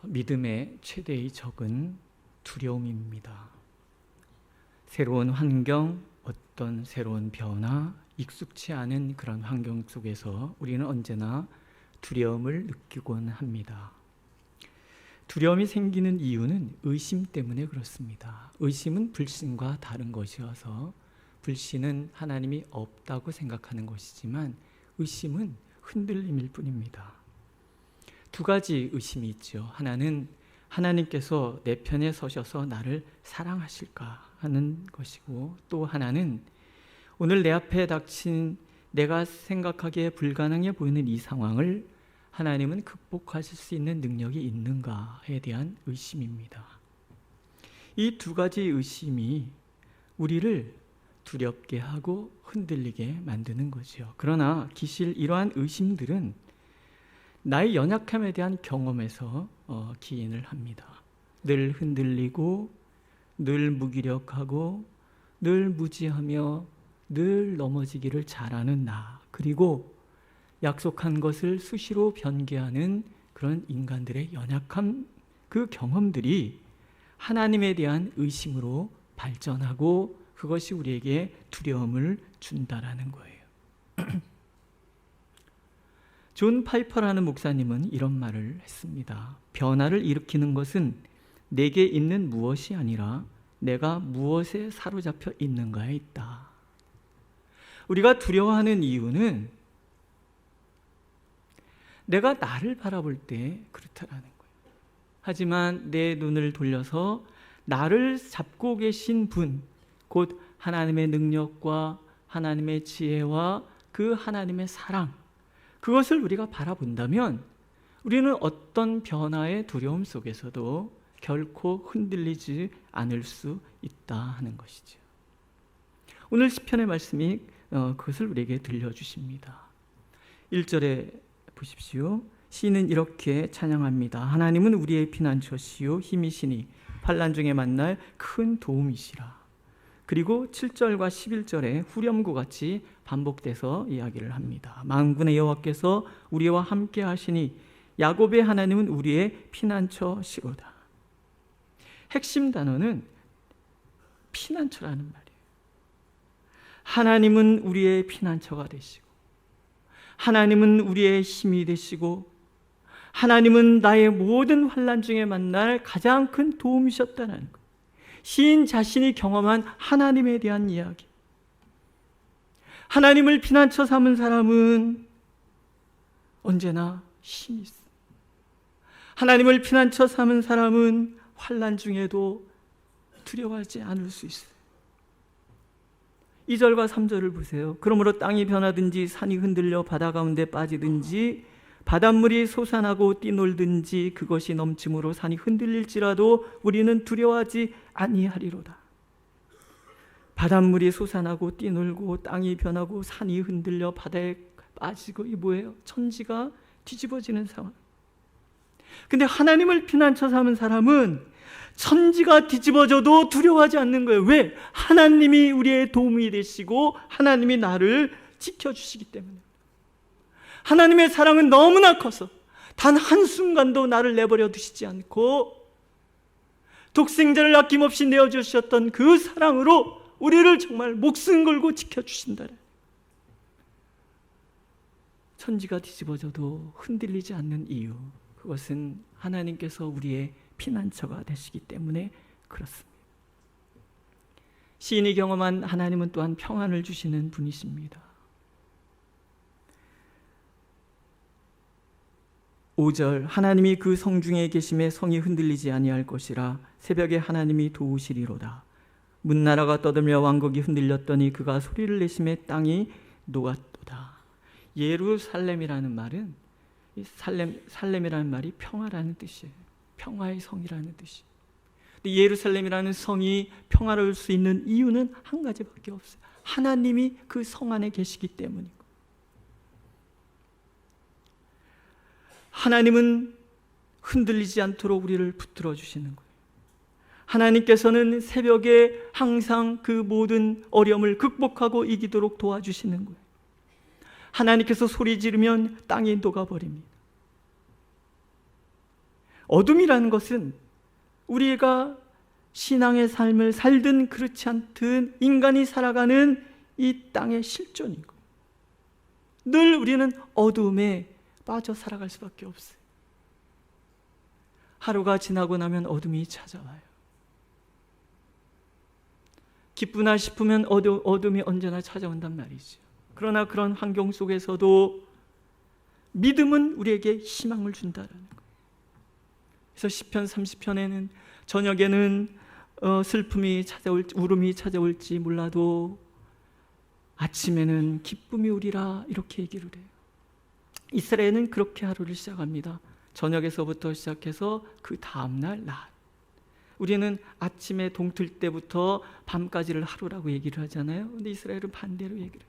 믿음의 최대의 적은 두려움입니다. 새로운 환경, 어떤 새로운 변화, 익숙치 않은 그런 환경 속에서 우리는 언제나 두려움을 느끼곤 합니다. 두려움이 생기는 이유는 의심 때문에 그렇습니다. 의심은 불신과 다른 것이어서 불신은 하나님이 없다고 생각하는 것이지만 의심은 흔들림일 뿐입니다. 두 가지 의심이 있죠. 하나는 하나님께서 내 편에 서셔서 나를 사랑하실까 하는 것이고, 또 하나는 오늘 내 앞에 닥친 내가 생각하기에 불가능해 보이는 이 상황을 하나님은 극복하실 수 있는 능력이 있는가에 대한 의심입니다. 이 두 가지 의심이 우리를 두렵게 하고 흔들리게 만드는 거죠. 그러나 기실 이러한 의심들은 나의 연약함에 대한 경험에서 기인을 합니다. 늘 흔들리고 늘 무기력하고 늘 무지하며 늘 넘어지기를 잘하는 나, 그리고 약속한 것을 수시로 변개하는 그런 인간들의 연약함, 그 경험들이 하나님에 대한 의심으로 발전하고 그것이 우리에게 두려움을 준다라는 거예요. 존 파이퍼라는 목사님은 이런 말을 했습니다. 변화를 일으키는 것은 내게 있는 무엇이 아니라 내가 무엇에 사로잡혀 있는가에 있다. 우리가 두려워하는 이유는 내가 나를 바라볼 때 그렇다라는 거예요. 하지만 내 눈을 돌려서 나를 잡고 계신 분, 곧 하나님의 능력과 하나님의 지혜와 그 하나님의 사랑, 그것을 우리가 바라본다면 우리는 어떤 변화의 두려움 속에서도 결코 흔들리지 않을 수 있다 하는 것이죠. 오늘 시편의 말씀이 그것을 우리에게 들려주십니다. 1절에 보십시오. 시인은 이렇게 찬양합니다. 하나님은 우리의 피난처시요 힘이시니 환난 중에 만날 큰 도움이시라. 그리고 7절과 11절에 후렴구 같이 반복돼서 이야기를 합니다. 만군의 여호와께서 우리와 함께 하시니 야곱의 하나님은 우리의 피난처시로다. 핵심 단어는 피난처라는 말이에요. 하나님은 우리의 피난처가 되시고, 하나님은 우리의 힘이 되시고, 하나님은 나의 모든 환난 중에 만날 가장 큰 도움이셨다는 것. 시인 자신이 경험한 하나님에 대한 이야기. 하나님을 피난처 삼은 사람은 언제나 힘이 있어. 하나님을 피난처 삼은 사람은 환난 중에도 두려워하지 않을 수 있어요. 2절과 3절을 보세요. 그러므로 땅이 변하든지 산이 흔들려 바다 가운데 빠지든지 바닷물이 솟아나고 뛰놀든지 그것이 넘침으로 산이 흔들릴지라도 우리는 두려워하지 아니하리로다. 바닷물이 솟아나고 뛰놀고 땅이 변하고 산이 흔들려 바다에 빠지고, 이 뭐예요? 천지가 뒤집어지는 상황. 근데 하나님을 피난처 삼은 사람은 천지가 뒤집어져도 두려워하지 않는 거예요. 왜? 하나님이 우리의 도움이 되시고 하나님이 나를 지켜주시기 때문에. 하나님의 사랑은 너무나 커서 단 한순간도 나를 내버려 두시지 않고 독생자를 아낌없이 내어주셨던 그 사랑으로 우리를 정말 목숨 걸고 지켜주신다. 천지가 뒤집어져도 흔들리지 않는 이유, 그것은 하나님께서 우리의 피난처가 되시기 때문에 그렇습니다. 시인이 경험한 하나님은 또한 평안을 주시는 분이십니다. 5절, 하나님이 그 성중에 계심에 성이 흔들리지 아니할 것이라. 새벽에 하나님이 도우시리로다. 문나라가 떠들며 왕국이 흔들렸더니 그가 소리를 내심에 땅이 녹았도다. 예루살렘이라는 말은, 살렘이라는 말이 평화라는 뜻이에요. 평화의 성이라는 뜻이. 근데 예루살렘이라는 성이 평화로울 수 있는 이유는 한 가지밖에 없어요. 하나님이 그 성 안에 계시기 때문이고. 하나님은 흔들리지 않도록 우리를 붙들어 주시는 거예요. 하나님께서는 새벽에 항상 그 모든 어려움을 극복하고 이기도록 도와주시는 거예요. 하나님께서 소리 지르면 땅이 녹아버립니다. 어둠이라는 것은 우리가 신앙의 삶을 살든 그렇지 않든 인간이 살아가는 이 땅의 실존이고, 늘 우리는 어둠에 빠져 살아갈 수밖에 없어요. 하루가 지나고 나면 어둠이 찾아와요. 기쁘나 싶으면 어둠이 언제나 찾아온단 말이죠. 그러나 그런 환경 속에서도 믿음은 우리에게 희망을 준다라는 거예요. 그래서 시편 30편에는 저녁에는 슬픔이 찾아올지, 울음이 찾아올지 몰라도 아침에는 기쁨이 오리라, 이렇게 얘기를 해요. 이스라엘은 그렇게 하루를 시작합니다. 저녁에서부터 시작해서 그 다음날 낮. 우리는 아침에 동틀 때부터 밤까지를 하루라고 얘기를 하잖아요. 근데 이스라엘은 반대로 얘기를 해요.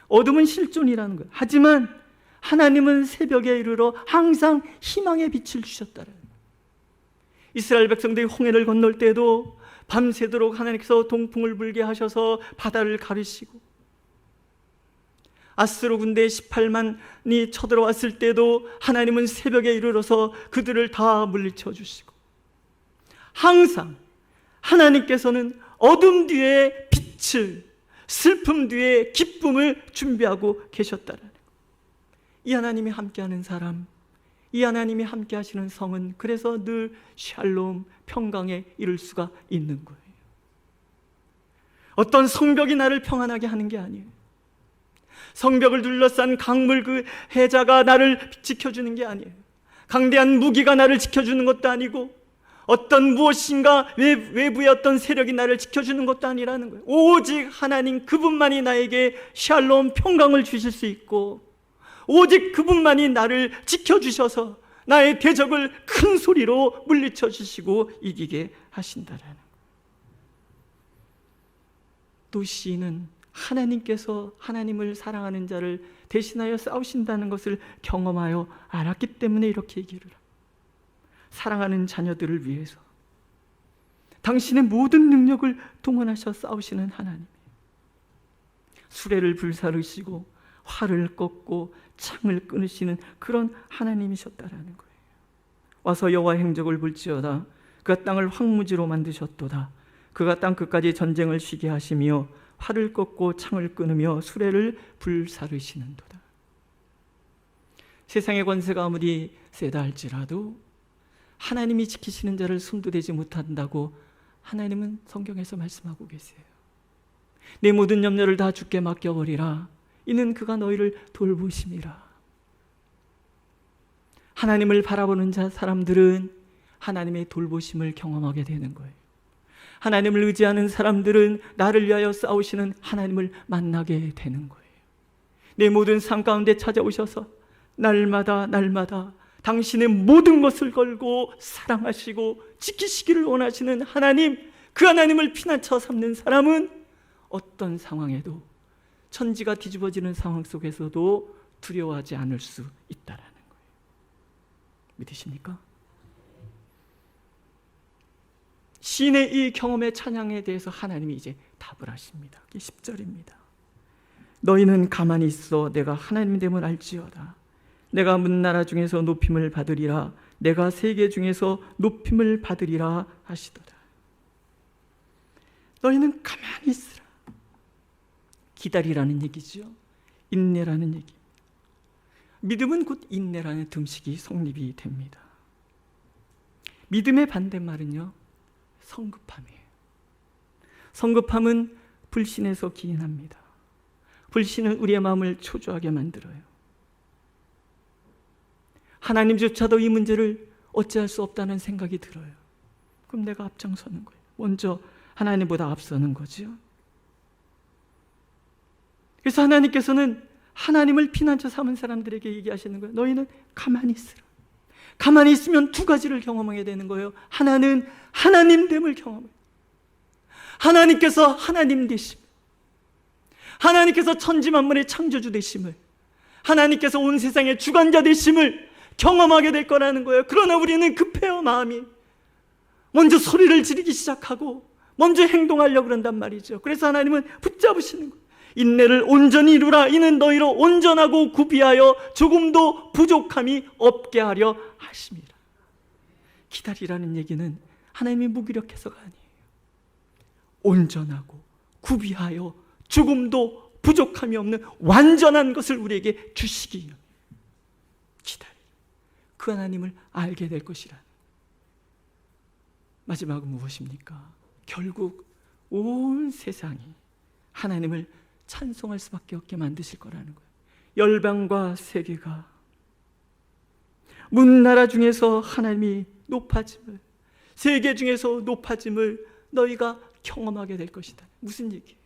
어둠은 실존이라는 거예요. 하지만 하나님은 새벽에 이르러 항상 희망의 빛을 주셨다는 거예요. 이스라엘 백성들이 홍해를 건널 때도 밤새도록 하나님께서 동풍을 불게 하셔서 바다를 가르시고, 아스로 군대 18만이 쳐들어왔을 때도 하나님은 새벽에 이르러서 그들을 다 물리쳐 주시고, 항상 하나님께서는 어둠 뒤에 빛을, 슬픔 뒤에 기쁨을 준비하고 계셨다는 거예요. 이 하나님이 함께하는 사람, 이 하나님이 함께 하시는 성은 그래서 늘 샬롬, 평강에 이를 수가 있는 거예요. 어떤 성벽이 나를 평안하게 하는 게 아니에요. 성벽을 둘러싼 강물 그 해자가 나를 지켜주는 게 아니에요. 강대한 무기가 나를 지켜주는 것도 아니고, 어떤 무엇인가 외부의 어떤 세력이 나를 지켜주는 것도 아니라는 거예요. 오직 하나님 그분만이 나에게 샬롬, 평강을 주실 수 있고, 오직 그분만이 나를 지켜주셔서 나의 대적을 큰 소리로 물리쳐 주시고 이기게 하신다라는 거예요. 또 시인은 하나님께서 하나님을 사랑하는 자를 대신하여 싸우신다는 것을 경험하여 알았기 때문에 이렇게 얘기를 합니다. 사랑하는 자녀들을 위해서 당신의 모든 능력을 동원하셔 싸우시는 하나님, 수레를 불사르시고 활을 꺾고 창을 끊으시는 그런 하나님이셨다라는 거예요. 와서 여호와 행적을 볼지어다. 그가 땅을 황무지로 만드셨도다. 그가 땅 끝까지 전쟁을 쉬게 하시며 활을 꺾고 창을 끊으며 수레를 불사르시는도다. 세상의 권세가 아무리 세다 할지라도 하나님이 지키시는 자를 손도대지 못한다고 하나님은 성경에서 말씀하고 계세요. 내 모든 염려를 다 주께 맡겨버리라. 이는 그가 너희를 돌보심이라. 하나님을 바라보는 사람들은 하나님의 돌보심을 경험하게 되는 거예요. 하나님을 의지하는 사람들은 나를 위하여 싸우시는 하나님을 만나게 되는 거예요. 내 모든 삶 가운데 찾아오셔서 날마다 당신의 모든 것을 걸고 사랑하시고 지키시기를 원하시는 하나님, 그 하나님을 피난처 삼는 사람은 어떤 상황에도, 천지가 뒤집어지는 상황 속에서도 두려워하지 않을 수 있다라는 거예요. 믿으십니까? 시인의 이 경험의 찬양에 대해서 하나님이 이제 답을 하십니다. 10절입니다. 너희는 가만히 있어 내가 하나님됨을 알지어다. 내가 문나라 중에서 높임을 받으리라. 내가 세계 중에서 높임을 받으리라 하시도다. 너희는 가만히 있으라. 기다리라는 얘기죠. 인내라는 얘기. 믿음은 곧 인내라는 등식이 성립이 됩니다. 믿음의 반대말은요, 성급함이에요. 성급함은 불신에서 기인합니다. 불신은 우리의 마음을 초조하게 만들어요. 하나님조차도 이 문제를 어찌할 수 없다는 생각이 들어요. 그럼 내가 앞장서는 거예요. 먼저 하나님보다 앞서는 거죠. 그래서 하나님께서는 하나님을 피난처 삼은 사람들에게 얘기하시는 거예요. 너희는 가만히 있으라. 가만히 있으면 두 가지를 경험하게 되는 거예요. 하나는 하나님됨을 경험해요. 하나님께서 하나님 되심, 하나님께서 천지만물의 창조주 되심을, 하나님께서 온 세상의 주관자 되심을 경험하게 될 거라는 거예요. 그러나 우리는 급해요. 마음이 먼저 소리를 지르기 시작하고 먼저 행동하려고 그런단 말이죠. 그래서 하나님은 붙잡으시는 거예요. 인내를 온전히 이루라. 이는 너희로 온전하고 구비하여 조금도 부족함이 없게 하려 하심이라. 기다리라는 얘기는 하나님이 무기력해서가 아니에요. 온전하고 구비하여 조금도 부족함이 없는 완전한 것을 우리에게 주시기 위해 기다려. 그 하나님을 알게 될 것이라는. 마지막은 무엇입니까? 결국 온 세상이 하나님을 찬송할 수밖에 없게 만드실 거라는 거예요. 열방과 세계가 문나라 중에서 하나님이 높아짐을, 세계 중에서 높아짐을 너희가 경험하게 될 것이다. 무슨 얘기예요?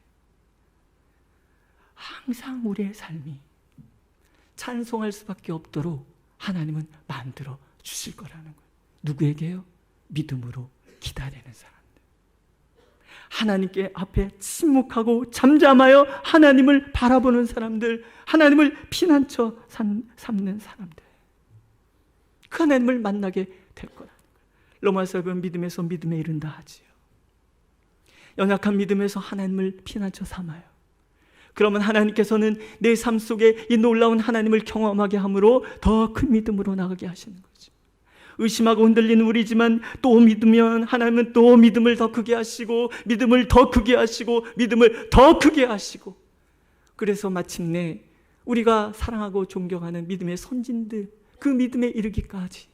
항상 우리의 삶이 찬송할 수밖에 없도록 하나님은 만들어 주실 거라는 거예요. 누구에게요? 믿음으로 기다리는 사람들. 하나님께 앞에 침묵하고 잠잠하여 하나님을 바라보는 사람들, 하나님을 피난처 삼는 사람들, 그 하나님을 만나게 될 거라는 거예요. 로마서에 보면 믿음에서 믿음에 이른다 하지요. 연약한 믿음에서 하나님을 피난처 삼아요. 그러면 하나님께서는 내 삶 속에 이 놀라운 하나님을 경험하게 함으로 더 큰 믿음으로 나가게 하시는 거죠. 의심하고 흔들리는 우리지만 또 믿으면 하나님은 또 믿음을 더 크게 하시고, 믿음을 더 크게 하시고, 믿음을 더 크게 하시고, 그래서 마침내 우리가 사랑하고 존경하는 믿음의 선진들, 그 믿음에 이르기까지,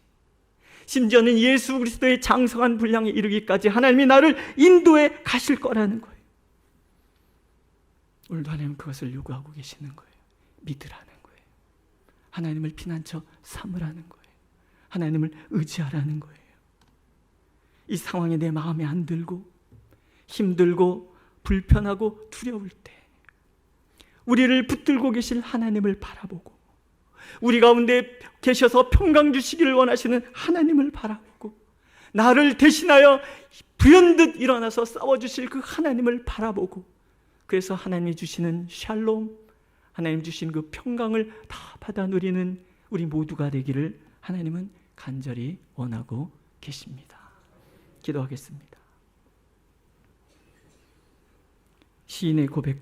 심지어는 예수 그리스도의 장성한 분량에 이르기까지 하나님이 나를 인도해 가실 거라는 거예요. 오늘도 하나님 그것을 요구하고 계시는 거예요. 믿으라는 거예요. 하나님을 피난처 삼으라는 거예요. 하나님을 의지하라는 거예요. 이 상황에 내 마음에 안 들고 힘들고 불편하고 두려울 때 우리를 붙들고 계실 하나님을 바라보고, 우리 가운데 계셔서 평강 주시기를 원하시는 하나님을 바라보고, 나를 대신하여 불현듯 일어나서 싸워주실 그 하나님을 바라보고, 그래서 하나님이 주시는 샬롬, 하나님 주신 그 평강을 다 받아 누리는 우리 모두가 되기를 하나님은 간절히 원하고 계십니다. 기도하겠습니다. 시인의 고백